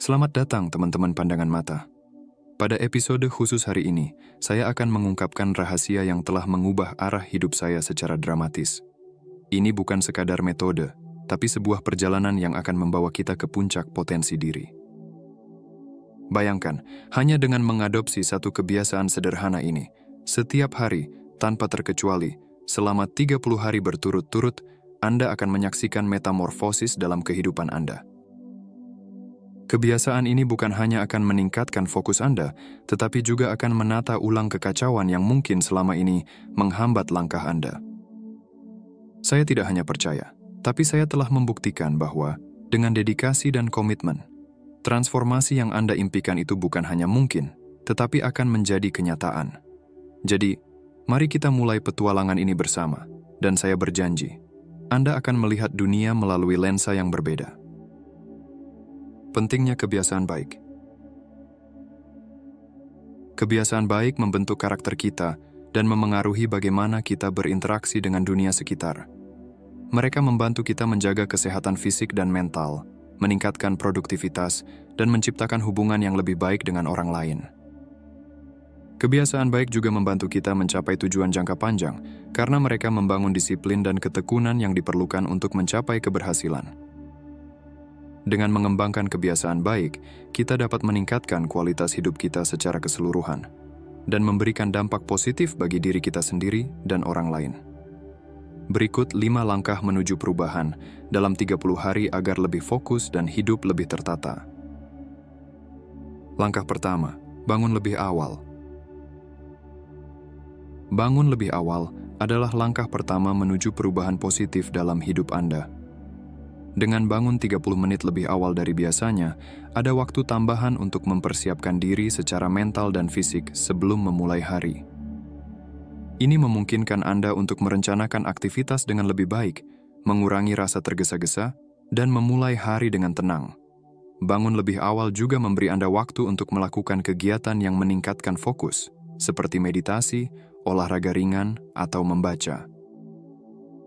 Selamat datang teman-teman pandangan mata. Pada episode khusus hari ini, saya akan mengungkapkan rahasia yang telah mengubah arah hidup saya secara dramatis. Ini bukan sekadar metode, tapi sebuah perjalanan yang akan membawa kita ke puncak potensi diri. Bayangkan, hanya dengan mengadopsi satu kebiasaan sederhana ini, setiap hari, tanpa terkecuali, selama 30 hari berturut-turut, Anda akan menyaksikan metamorfosis dalam kehidupan Anda. Kebiasaan ini bukan hanya akan meningkatkan fokus Anda, tetapi juga akan menata ulang kekacauan yang mungkin selama ini menghambat langkah Anda. Saya tidak hanya percaya, tapi saya telah membuktikan bahwa dengan dedikasi dan komitmen, transformasi yang Anda impikan itu bukan hanya mungkin, tetapi akan menjadi kenyataan. Jadi, mari kita mulai petualangan ini bersama, dan saya berjanji, Anda akan melihat dunia melalui lensa yang berbeda. Pentingnya kebiasaan baik. Kebiasaan baik membentuk karakter kita dan memengaruhi bagaimana kita berinteraksi dengan dunia sekitar. Mereka membantu kita menjaga kesehatan fisik dan mental, meningkatkan produktivitas, dan menciptakan hubungan yang lebih baik dengan orang lain. Kebiasaan baik juga membantu kita mencapai tujuan jangka panjang karena mereka membangun disiplin dan ketekunan yang diperlukan untuk mencapai keberhasilan. Dengan mengembangkan kebiasaan baik, kita dapat meningkatkan kualitas hidup kita secara keseluruhan dan memberikan dampak positif bagi diri kita sendiri dan orang lain. Berikut 5 langkah menuju perubahan dalam 30 hari agar lebih fokus dan hidup lebih tertata. Langkah pertama, bangun lebih awal. Bangun lebih awal adalah langkah pertama menuju perubahan positif dalam hidup Anda. Dengan bangun 30 menit lebih awal dari biasanya, ada waktu tambahan untuk mempersiapkan diri secara mental dan fisik sebelum memulai hari. Ini memungkinkan Anda untuk merencanakan aktivitas dengan lebih baik, mengurangi rasa tergesa-gesa, dan memulai hari dengan tenang. Bangun lebih awal juga memberi Anda waktu untuk melakukan kegiatan yang meningkatkan fokus, seperti meditasi, olahraga ringan, atau membaca.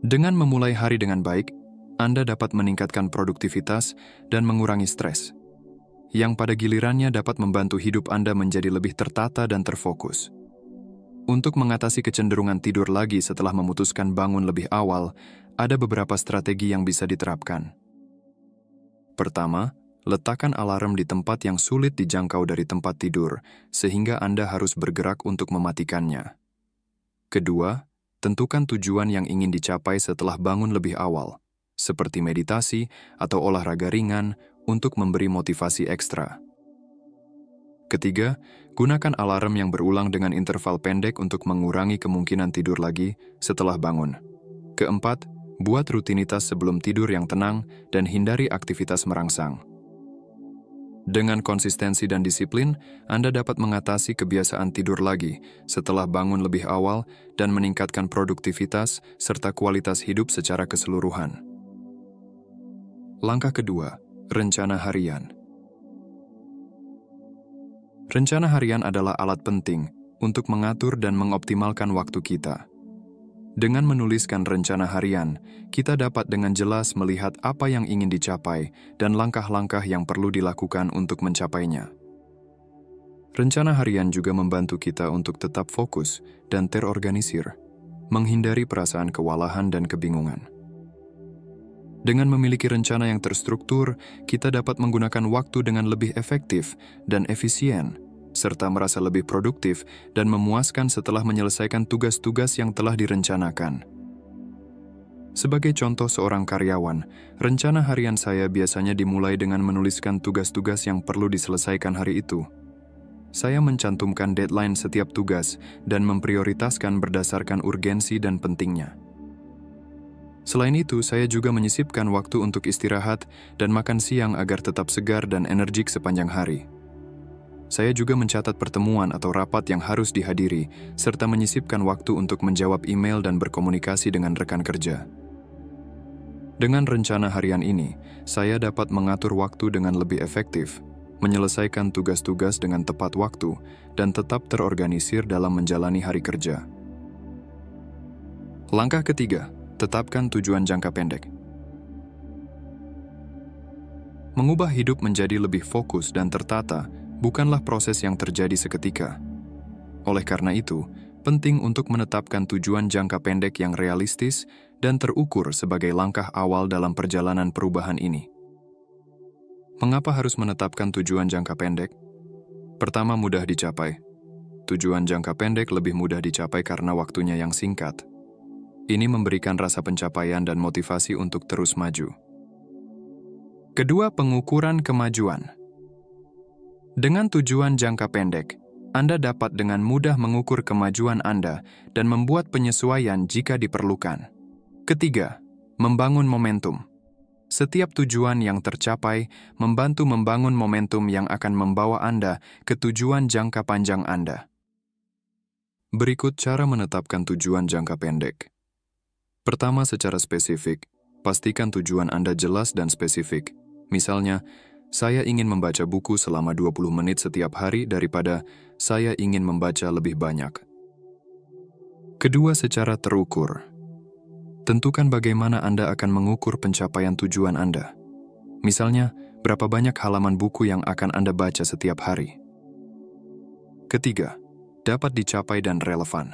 Dengan memulai hari dengan baik, Anda dapat meningkatkan produktivitas dan mengurangi stres, yang pada gilirannya dapat membantu hidup Anda menjadi lebih tertata dan terfokus. Untuk mengatasi kecenderungan tidur lagi setelah memutuskan bangun lebih awal, ada beberapa strategi yang bisa diterapkan. Pertama, letakkan alarm di tempat yang sulit dijangkau dari tempat tidur, sehingga Anda harus bergerak untuk mematikannya. Kedua, tentukan tujuan yang ingin dicapai setelah bangun lebih awal, seperti meditasi atau olahraga ringan untuk memberi motivasi ekstra. Ketiga, gunakan alarm yang berulang dengan interval pendek untuk mengurangi kemungkinan tidur lagi setelah bangun. Keempat, buat rutinitas sebelum tidur yang tenang dan hindari aktivitas merangsang. Dengan konsistensi dan disiplin, Anda dapat mengatasi kebiasaan tidur lagi setelah bangun lebih awal dan meningkatkan produktivitas serta kualitas hidup secara keseluruhan. Langkah kedua, rencana harian. Rencana harian adalah alat penting untuk mengatur dan mengoptimalkan waktu kita. Dengan menuliskan rencana harian, kita dapat dengan jelas melihat apa yang ingin dicapai dan langkah-langkah yang perlu dilakukan untuk mencapainya. Rencana harian juga membantu kita untuk tetap fokus dan terorganisir, menghindari perasaan kewalahan dan kebingungan. Dengan memiliki rencana yang terstruktur, kita dapat menggunakan waktu dengan lebih efektif dan efisien, serta merasa lebih produktif dan memuaskan setelah menyelesaikan tugas-tugas yang telah direncanakan. Sebagai contoh seorang karyawan, rencana harian saya biasanya dimulai dengan menuliskan tugas-tugas yang perlu diselesaikan hari itu. Saya mencantumkan deadline setiap tugas dan memprioritaskan berdasarkan urgensi dan pentingnya. Selain itu, saya juga menyisipkan waktu untuk istirahat dan makan siang agar tetap segar dan energik sepanjang hari. Saya juga mencatat pertemuan atau rapat yang harus dihadiri, serta menyisipkan waktu untuk menjawab email dan berkomunikasi dengan rekan kerja. Dengan rencana harian ini, saya dapat mengatur waktu dengan lebih efektif, menyelesaikan tugas-tugas dengan tepat waktu, dan tetap terorganisir dalam menjalani hari kerja. Langkah ketiga, tetapkan tujuan jangka pendek. Mengubah hidup menjadi lebih fokus dan tertata bukanlah proses yang terjadi seketika. Oleh karena itu, penting untuk menetapkan tujuan jangka pendek yang realistis dan terukur sebagai langkah awal dalam perjalanan perubahan ini. Mengapa harus menetapkan tujuan jangka pendek? Pertama, mudah dicapai. Tujuan jangka pendek lebih mudah dicapai karena waktunya yang singkat. Ini memberikan rasa pencapaian dan motivasi untuk terus maju. Kedua, pengukuran kemajuan. Dengan tujuan jangka pendek, Anda dapat dengan mudah mengukur kemajuan Anda dan membuat penyesuaian jika diperlukan. Ketiga, membangun momentum. Setiap tujuan yang tercapai membantu membangun momentum yang akan membawa Anda ke tujuan jangka panjang Anda. Berikut cara menetapkan tujuan jangka pendek. Pertama, secara spesifik, pastikan tujuan Anda jelas dan spesifik. Misalnya, saya ingin membaca buku selama 20 menit setiap hari daripada saya ingin membaca lebih banyak. Kedua, secara terukur. Tentukan bagaimana Anda akan mengukur pencapaian tujuan Anda. Misalnya, berapa banyak halaman buku yang akan Anda baca setiap hari. Ketiga, dapat dicapai dan relevan.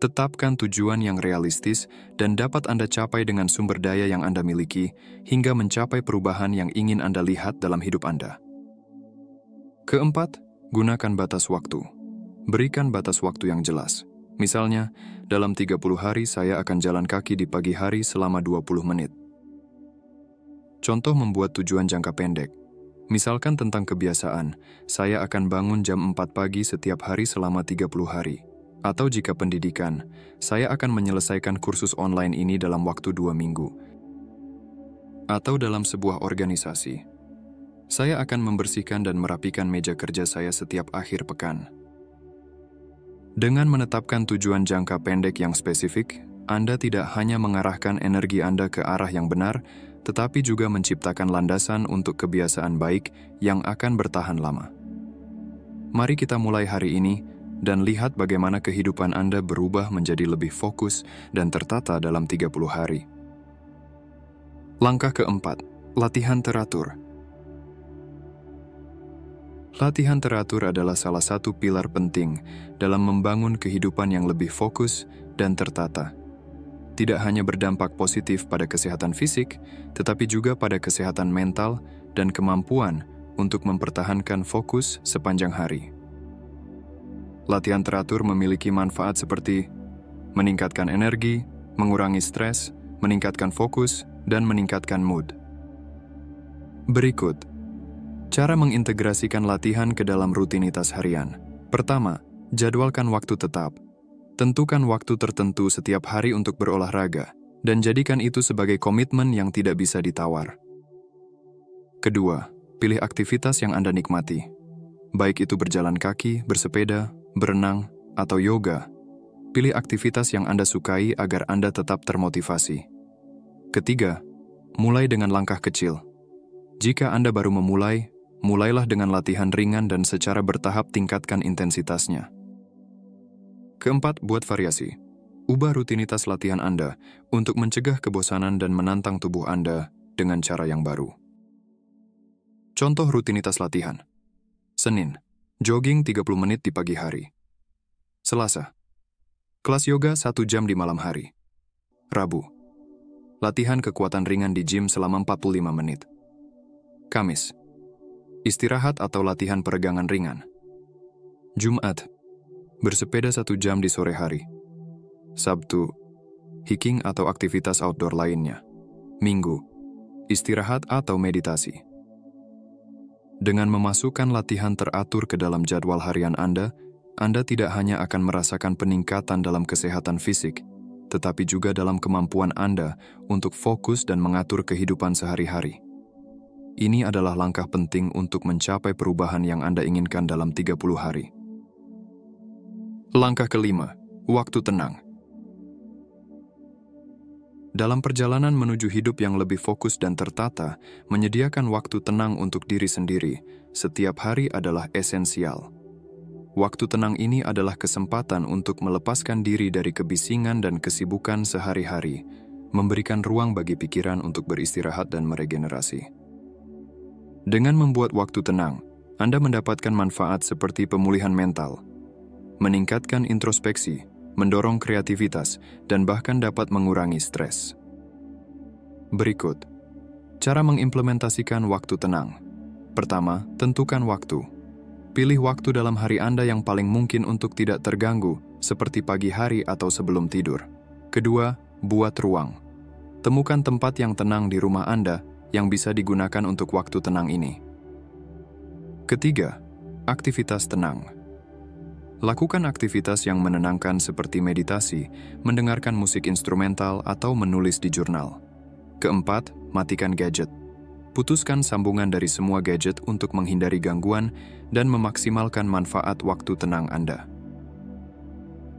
Tetapkan tujuan yang realistis dan dapat Anda capai dengan sumber daya yang Anda miliki hingga mencapai perubahan yang ingin Anda lihat dalam hidup Anda. Keempat, gunakan batas waktu. Berikan batas waktu yang jelas. Misalnya, dalam 30 hari saya akan jalan kaki di pagi hari selama 20 menit. Contoh membuat tujuan jangka pendek. Misalkan tentang kebiasaan, saya akan bangun jam 4 pagi setiap hari selama 30 hari. Atau jika pendidikan, saya akan menyelesaikan kursus online ini dalam waktu 2 minggu. Atau dalam sebuah organisasi, saya akan membersihkan dan merapikan meja kerja saya setiap akhir pekan. Dengan menetapkan tujuan jangka pendek yang spesifik, Anda tidak hanya mengarahkan energi Anda ke arah yang benar, tetapi juga menciptakan landasan untuk kebiasaan baik yang akan bertahan lama. Mari kita mulai hari ini dan lihat bagaimana kehidupan Anda berubah menjadi lebih fokus dan tertata dalam 30 hari. Langkah keempat, latihan teratur. Latihan teratur adalah salah satu pilar penting dalam membangun kehidupan yang lebih fokus dan tertata. Tidak hanya berdampak positif pada kesehatan fisik, tetapi juga pada kesehatan mental dan kemampuan untuk mempertahankan fokus sepanjang hari. Latihan teratur memiliki manfaat seperti meningkatkan energi, mengurangi stres, meningkatkan fokus, dan meningkatkan mood. Berikut, cara mengintegrasikan latihan ke dalam rutinitas harian. Pertama, jadwalkan waktu tetap. Tentukan waktu tertentu setiap hari untuk berolahraga, dan jadikan itu sebagai komitmen yang tidak bisa ditawar. Kedua, pilih aktivitas yang Anda nikmati. Baik itu berjalan kaki, bersepeda, berenang, atau yoga. Pilih aktivitas yang Anda sukai agar Anda tetap termotivasi. Ketiga, mulai dengan langkah kecil. Jika Anda baru memulai, mulailah dengan latihan ringan dan secara bertahap tingkatkan intensitasnya. Keempat, buat variasi. Ubah rutinitas latihan Anda untuk mencegah kebosanan dan menantang tubuh Anda dengan cara yang baru. Contoh rutinitas latihan. Senin, jogging 30 menit di pagi hari. Selasa, kelas yoga 1 jam di malam hari. Rabu, latihan kekuatan ringan di gym selama 45 menit. Kamis, istirahat atau latihan peregangan ringan. Jumat, bersepeda 1 jam di sore hari. Sabtu, hiking atau aktivitas outdoor lainnya. Minggu, istirahat atau meditasi. Dengan memasukkan latihan teratur ke dalam jadwal harian Anda tidak hanya akan merasakan peningkatan dalam kesehatan fisik, tetapi juga dalam kemampuan Anda untuk fokus dan mengatur kehidupan sehari-hari. Ini adalah langkah penting untuk mencapai perubahan yang Anda inginkan dalam 30 hari. Langkah kelima, waktu tenang. Dalam perjalanan menuju hidup yang lebih fokus dan tertata, menyediakan waktu tenang untuk diri sendiri setiap hari adalah esensial. Waktu tenang ini adalah kesempatan untuk melepaskan diri dari kebisingan dan kesibukan sehari-hari, memberikan ruang bagi pikiran untuk beristirahat dan meregenerasi. Dengan membuat waktu tenang, Anda mendapatkan manfaat seperti pemulihan mental, meningkatkan introspeksi, mendorong kreativitas, dan bahkan dapat mengurangi stres. Berikut, cara mengimplementasikan waktu tenang. Pertama, tentukan waktu. Pilih waktu dalam hari Anda yang paling mungkin untuk tidak terganggu, seperti pagi hari atau sebelum tidur. Kedua, buat ruang. Temukan tempat yang tenang di rumah Anda yang bisa digunakan untuk waktu tenang ini. Ketiga, aktivitas tenang. Lakukan aktivitas yang menenangkan seperti meditasi, mendengarkan musik instrumental, atau menulis di jurnal. Keempat, matikan gadget. Putuskan sambungan dari semua gadget untuk menghindari gangguan dan memaksimalkan manfaat waktu tenang Anda.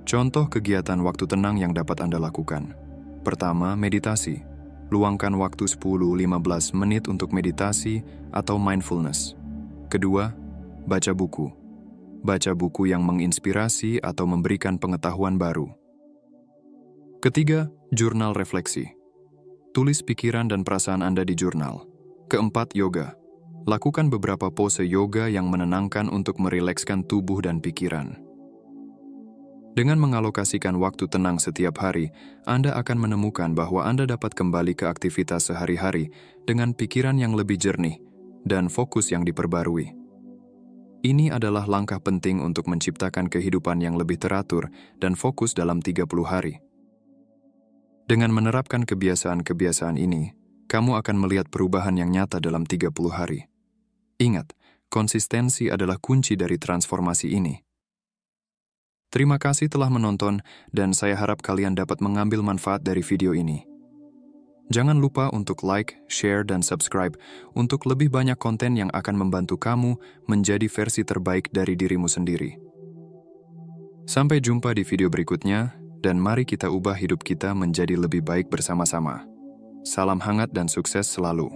Contoh kegiatan waktu tenang yang dapat Anda lakukan. Pertama, meditasi. Luangkan waktu 10-15 menit untuk meditasi atau mindfulness. Kedua, baca buku. Baca buku yang menginspirasi atau memberikan pengetahuan baru. Ketiga, jurnal refleksi. Tulis pikiran dan perasaan Anda di jurnal. Keempat, yoga. Lakukan beberapa pose yoga yang menenangkan untuk merilekskan tubuh dan pikiran. Dengan mengalokasikan waktu tenang setiap hari, Anda akan menemukan bahwa Anda dapat kembali ke aktivitas sehari-hari dengan pikiran yang lebih jernih dan fokus yang diperbarui. Ini adalah langkah penting untuk menciptakan kehidupan yang lebih teratur dan fokus dalam 30 hari. Dengan menerapkan kebiasaan-kebiasaan ini, kamu akan melihat perubahan yang nyata dalam 30 hari. Ingat, konsistensi adalah kunci dari transformasi ini. Terima kasih telah menonton, dan saya harap kalian dapat mengambil manfaat dari video ini. Jangan lupa untuk like, share, dan subscribe untuk lebih banyak konten yang akan membantu kamu menjadi versi terbaik dari dirimu sendiri. Sampai jumpa di video berikutnya, dan mari kita ubah hidup kita menjadi lebih baik bersama-sama. Salam hangat dan sukses selalu.